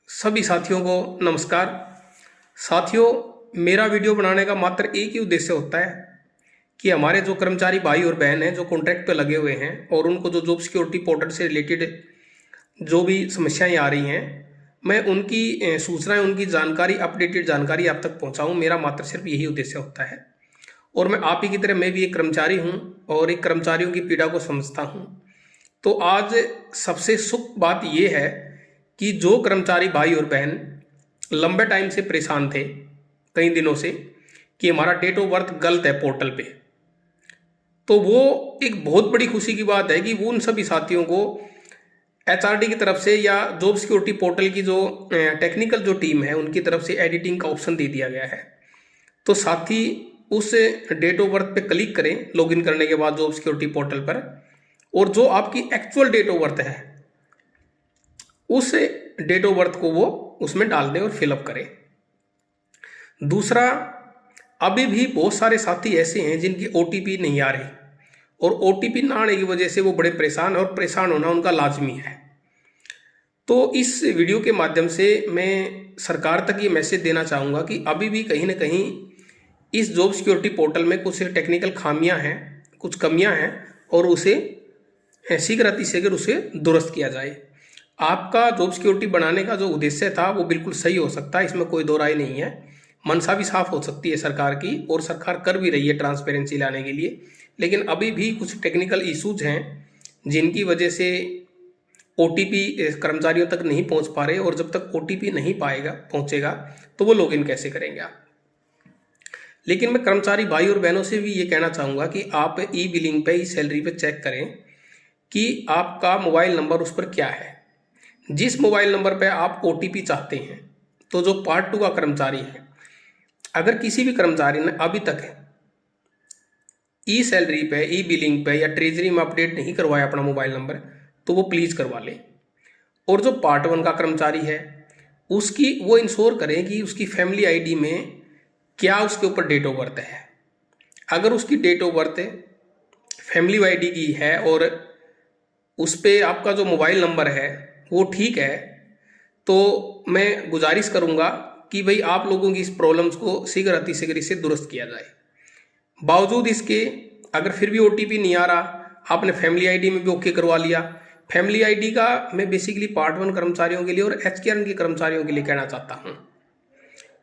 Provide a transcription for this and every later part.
सभी साथियों को नमस्कार। साथियों, मेरा वीडियो बनाने का मात्र एक ही उद्देश्य होता है कि हमारे जो कर्मचारी भाई और बहन हैं जो कॉन्ट्रैक्ट पे लगे हुए हैं और उनको जो जॉब सिक्योरिटी पोर्टल से रिलेटेड जो भी समस्याएं आ रही हैं, मैं उनकी सूचनाएं, उनकी जानकारी, अपडेटेड जानकारी आप तक पहुंचाऊं। मेरा मात्र सिर्फ यही उद्देश्य होता है। और मैं आप ही की तरह मैं भी एक कर्मचारी हूं और एक कर्मचारियों की पीड़ा को समझता हूं। तो आज सबसे सुख बात यह है कि जो कर्मचारी भाई और बहन लंबे टाइम से परेशान थे, कई दिनों से, कि हमारा डेट ऑफ बर्थ गलत है पोर्टल पे, तो वो एक बहुत बड़ी खुशी की बात है कि वो उन सभी साथियों को एचआरडी की तरफ से या जॉब सिक्योरिटी पोर्टल की जो टेक्निकल जो टीम है उनकी तरफ से एडिटिंग का ऑप्शन दे दिया गया है। तो साथी उस डेट ऑफ बर्थ पे क्लिक करें लॉगिन करने के बाद जॉब सिक्योरिटी पोर्टल पर, और जो आपकी एक्चुअल डेट ऑफ बर्थ है उस डेट ऑफ बर्थ को वो उसमें डाल दें और फिलअप करें। दूसरा, अभी भी बहुत सारे साथी ऐसे हैं जिनकी ओटीपी नहीं आ रही और ओटीपी ना आने की वजह से वो बड़े परेशान हैं और परेशान होना उनका लाजमी है। तो इस वीडियो के माध्यम से मैं सरकार तक ये मैसेज देना चाहूँगा कि अभी भी कहीं ना कहीं इस जॉब सिक्योरिटी पोर्टल में कुछ टेक्निकल खामियां हैं, कुछ कमियां हैं, और उसे शीघ्र उसे दुरुस्त किया जाए। आपका जॉब सिक्योरिटी बनाने का जो उद्देश्य था वो बिल्कुल सही हो सकता है, इसमें कोई दो राय नहीं है। मनसा भी साफ हो सकती है सरकार की, और सरकार कर भी रही है ट्रांसपेरेंसी लाने के लिए, लेकिन अभी भी कुछ टेक्निकल इश्यूज हैं जिनकी वजह से ओटीपी कर्मचारियों तक नहीं पहुंच पा रहे, और जब तक ओटीपी नहीं पहुंचेगा तो वो लॉगिन कैसे करेंगे आप। लेकिन मैं कर्मचारी भाई और बहनों से भी ये कहना चाहूँगा कि आप ई बिलिंग पे, ई सैलरी पे चेक करें कि आपका मोबाइल नंबर उस पर क्या है। जिस मोबाइल नंबर पे आप ओटीपी चाहते हैं, तो जो पार्ट 2 का कर्मचारी है, अगर किसी भी कर्मचारी ने अभी तक ई सैलरी पे, ई बिलिंग पे या ट्रेजरी में अपडेट नहीं करवाया अपना मोबाइल नंबर, तो वो प्लीज़ करवा ले। और जो पार्ट 1 का कर्मचारी है उसकी वो इंश्योर करें कि उसकी फैमिली आईडी में क्या उसके ऊपर डेट ऑफ बर्थ है। अगर उसकी date of birth family ID की है और उस पर आपका जो मोबाइल नंबर है वो ठीक है, तो मैं गुजारिश करूंगा कि भाई आप लोगों की इस प्रॉब्लम्स को शीघ्र इसे दुरुस्त किया जाए। बावजूद इसके अगर फिर भी ओटीपी नहीं आ रहा, आपने फैमिली आईडी में भी ओके करवा लिया। फैमिली आईडी का मैं बेसिकली पार्ट 1 कर्मचारियों के लिए और एचकेआरएन के कर्मचारियों के लिए कहना चाहता हूं।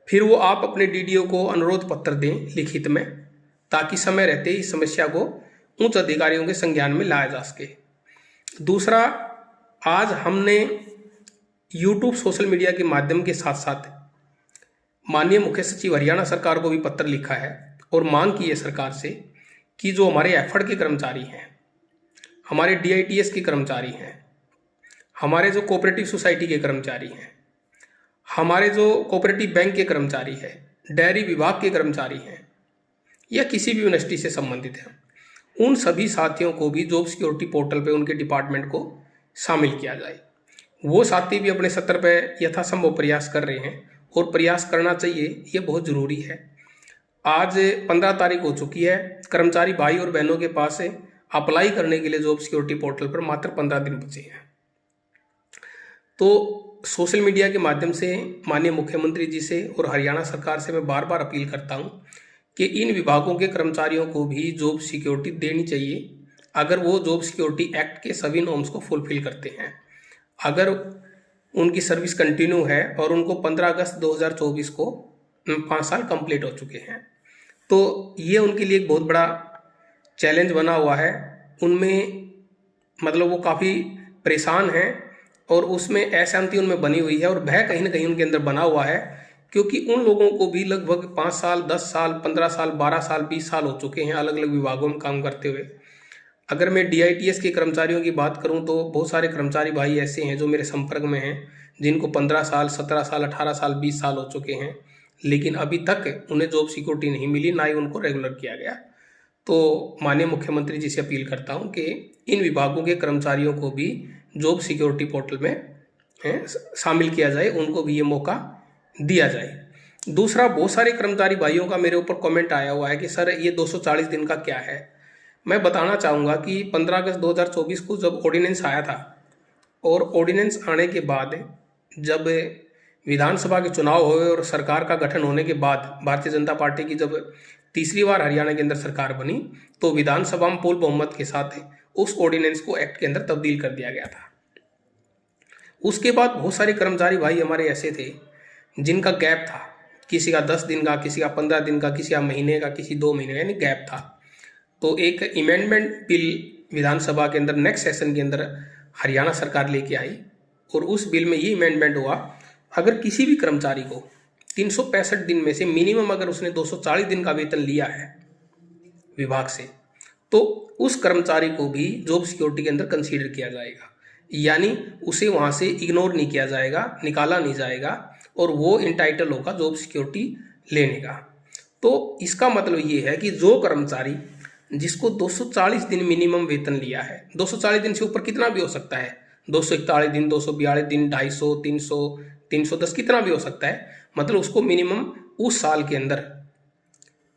फिर वो आप अपने डीडीओ को अनुरोध पत्र दें लिखित में, ताकि समय रहते इस समस्या को उच्च अधिकारियों के संज्ञान में लाया जा सके। दूसरा, आज हमने यूट्यूब सोशल मीडिया के माध्यम के साथ साथ माननीय मुख्य सचिव हरियाणा सरकार को भी पत्र लिखा है और मांग की है सरकार से कि जो हमारे एफर्ड के कर्मचारी हैं, हमारे डीआईटीएस के कर्मचारी हैं, हमारे जो कोऑपरेटिव सोसाइटी के कर्मचारी हैं, हमारे जो कोऑपरेटिव बैंक के कर्मचारी हैं, डेयरी विभाग के कर्मचारी हैं, या किसी भी यूनिवर्सिटी से संबंधित हैं, उन सभी साथियों को भी जॉब सिक्योरिटी पोर्टल पे उनके डिपार्टमेंट को शामिल किया जाए। वो साथी भी अपने स्तर पर यथासंभव प्रयास कर रहे हैं और प्रयास करना चाहिए, ये बहुत ज़रूरी है। आज 15 तारीख हो चुकी है, कर्मचारी भाई और बहनों के पास अप्लाई करने के लिए जॉब सिक्योरिटी पोर्टल पर मात्र 15 दिन बचे हैं। तो सोशल मीडिया के माध्यम से माननीय मुख्यमंत्री जी से और हरियाणा सरकार से मैं बार बार अपील करता हूं कि इन विभागों के कर्मचारियों को भी जॉब सिक्योरिटी देनी चाहिए, अगर वो जॉब सिक्योरिटी एक्ट के सभी नॉर्म्स को फुलफिल करते हैं। अगर उनकी सर्विस कंटिन्यू है और उनको 15 अगस्त 2024 को 5 साल कंप्लीट हो चुके हैं, तो ये उनके लिए एक बहुत बड़ा चैलेंज बना हुआ है। उनमें मतलब वो काफ़ी परेशान हैं और उसमें अशांति उनमें बनी हुई है और भय कहीं ना कहीं उनके अंदर बना हुआ है, क्योंकि उन लोगों को भी लगभग 5 साल, 10 साल, 15 साल, 12 साल, 20 साल हो चुके हैं अलग अलग विभागों में काम करते हुए। अगर मैं डीआईटीएस के कर्मचारियों की बात करूं तो बहुत सारे कर्मचारी भाई ऐसे हैं जो मेरे संपर्क में हैं, जिनको 15 साल, 17 साल, 18 साल, 20 साल हो चुके हैं, लेकिन अभी तक उन्हें जॉब सिक्योरिटी नहीं मिली, ना ही उनको रेगुलर किया गया। तो माननीय मुख्यमंत्री जी से अपील करता हूं कि इन विभागों के कर्मचारियों को भी जॉब सिक्योरिटी पोर्टल में शामिल किया जाए, उनको भी ये मौका दिया जाए। दूसरा, बहुत सारे कर्मचारी भाइयों का मेरे ऊपर कमेंट आया हुआ है कि सर ये 240 दिन का क्या है। मैं बताना चाहूँगा कि 15 अगस्त 2024 को जब ऑर्डिनेंस आया था, और ऑर्डिनेंस आने के बाद जब विधानसभा के चुनाव हुए और सरकार का गठन होने के बाद भारतीय जनता पार्टी की जब तीसरी बार हरियाणा के अंदर सरकार बनी तो विधानसभा में पूर्ण बहुमत के साथ उस ऑर्डिनेंस को एक्ट के अंदर तब्दील कर दिया गया था। उसके बाद बहुत सारे कर्मचारी भाई हमारे ऐसे थे जिनका गैप था, किसी का 10 दिन का, किसी का 15 दिन का, किसी का महीने का, किसी 2 महीने का, यानी गैप था। तो एक अमेंडमेंट बिल विधानसभा के अंदर नेक्स्ट सेशन के अंदर हरियाणा सरकार लेके आई और उस बिल में ये अमेंडमेंट हुआ, अगर किसी भी कर्मचारी को 365 दिन में से मिनिमम अगर उसने 240 दिन का वेतन लिया है विभाग से, तो उस कर्मचारी को भी जॉब सिक्योरिटी के अंदर कंसीडर किया जाएगा, यानी उसे वहां से इग्नोर नहीं किया जाएगा, निकाला नहीं जाएगा और वो इंटाइटल होगा जॉब सिक्योरिटी लेने का। तो इसका मतलब ये है कि जो कर्मचारी जिसको 240 दिन मिनिमम वेतन लिया है, 240 दिन से ऊपर कितना भी हो सकता है, 241 दिन, 242 दिन, 250, 300, 310 कितना भी हो सकता है, मतलब उसको मिनिमम उस साल के अंदर,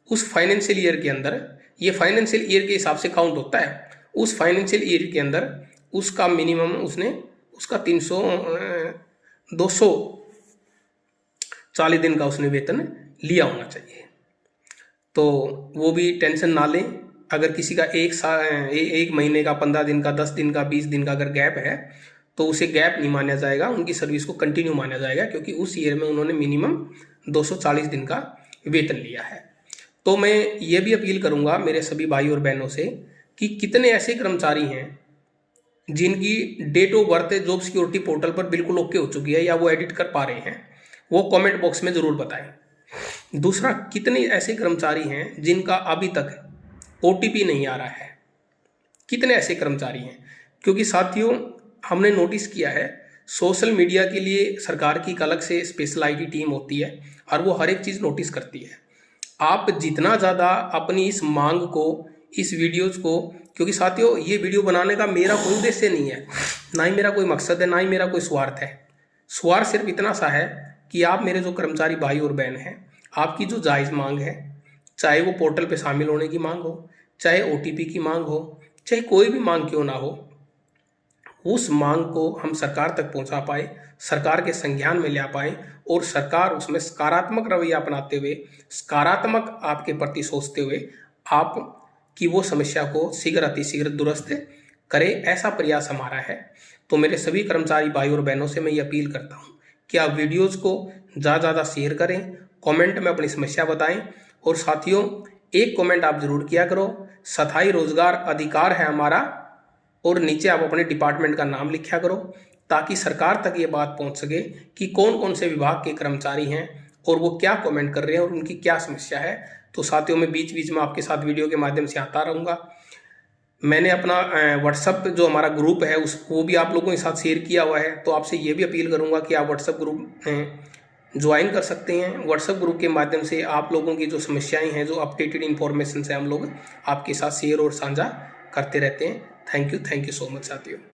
उस फाइनेंशियल ईयर के अंदर, ये फाइनेंशियल ईयर के हिसाब से काउंट होता है, उस फाइनेंशियल ईयर के अंदर उसका मिनिमम उसने उसका 240 दिन का उसने वेतन लिया होना चाहिए। तो वो भी टेंशन ना लें, अगर किसी का एक महीने का, 15 दिन का, 10 दिन का, 20 दिन का अगर गैप है तो उसे गैप नहीं माना जाएगा, उनकी सर्विस को कंटिन्यू माना जाएगा, क्योंकि उस ईयर में उन्होंने मिनिमम 240 दिन का वेतन लिया है। तो मैं ये भी अपील करूंगा मेरे सभी भाई और बहनों से कि कितने ऐसे कर्मचारी हैं जिनकी date of birth job security portal पर बिल्कुल ओके हो चुकी है या वो एडिट कर पा रहे हैं, वो कमेंट बॉक्स में ज़रूर बताएं। दूसरा, कितने ऐसे कर्मचारी हैं जिनका अभी तक OTP नहीं आ रहा है, कितने ऐसे कर्मचारी हैं? क्योंकि साथियों हमने नोटिस किया है सोशल मीडिया के लिए सरकार की एक अलग से स्पेशल IT टीम होती है और वो हर एक चीज़ नोटिस करती है। आप जितना ज़्यादा अपनी इस मांग को, इस वीडियोज को, क्योंकि साथियों ये वीडियो बनाने का मेरा कोई उद्देश्य नहीं है, ना ही मेरा कोई मकसद है, ना ही मेरा कोई स्वार्थ है। स्वार्थ सिर्फ इतना सा है कि आप मेरे जो कर्मचारी भाई और बहन हैं, आपकी जो जायज़ मांग है, चाहे वो पोर्टल पे शामिल होने की मांग हो, चाहे OTP की मांग हो, चाहे कोई भी मांग क्यों ना हो, उस मांग को हम सरकार तक पहुंचा पाए, सरकार के संज्ञान में ले पाए और सरकार उसमें सकारात्मक रवैया अपनाते हुए, सकारात्मक आपके प्रति सोचते हुए आप की वो समस्या को शीघ्र अतिशीघ्र दुरुस्त करे, ऐसा प्रयास हमारा है। तो मेरे सभी कर्मचारी भाई और बहनों से मैं ये अपील करता हूँ कि आप वीडियोज़ को ज़्यादा शेयर करें, कमेंट में अपनी समस्या बताएं और साथियों एक कमेंट आप जरूर किया करो, स्थायी रोजगार अधिकार है हमारा, और नीचे आप अपने डिपार्टमेंट का नाम लिखा करो ताकि सरकार तक ये बात पहुंच सके कि कौन कौन से विभाग के कर्मचारी हैं और वो क्या कमेंट कर रहे हैं और उनकी क्या समस्या है। तो साथियों मैं बीच बीच में आपके साथ वीडियो के माध्यम से आता रहूँगा। मैंने अपना व्हाट्सअप जो हमारा ग्रुप है वो भी आप लोगों के साथ शेयर किया हुआ है, तो आपसे ये भी अपील करूँगा कि आप व्हाट्सअप ग्रुप ज्वाइन कर सकते हैं। व्हाट्सएप ग्रुप के माध्यम से आप लोगों की जो समस्याएं हैं, जो अपडेटेड इन्फॉर्मेशन है, हम लोग आपके साथ शेयर और साझा करते रहते हैं। थैंक यू सो मच साथियों।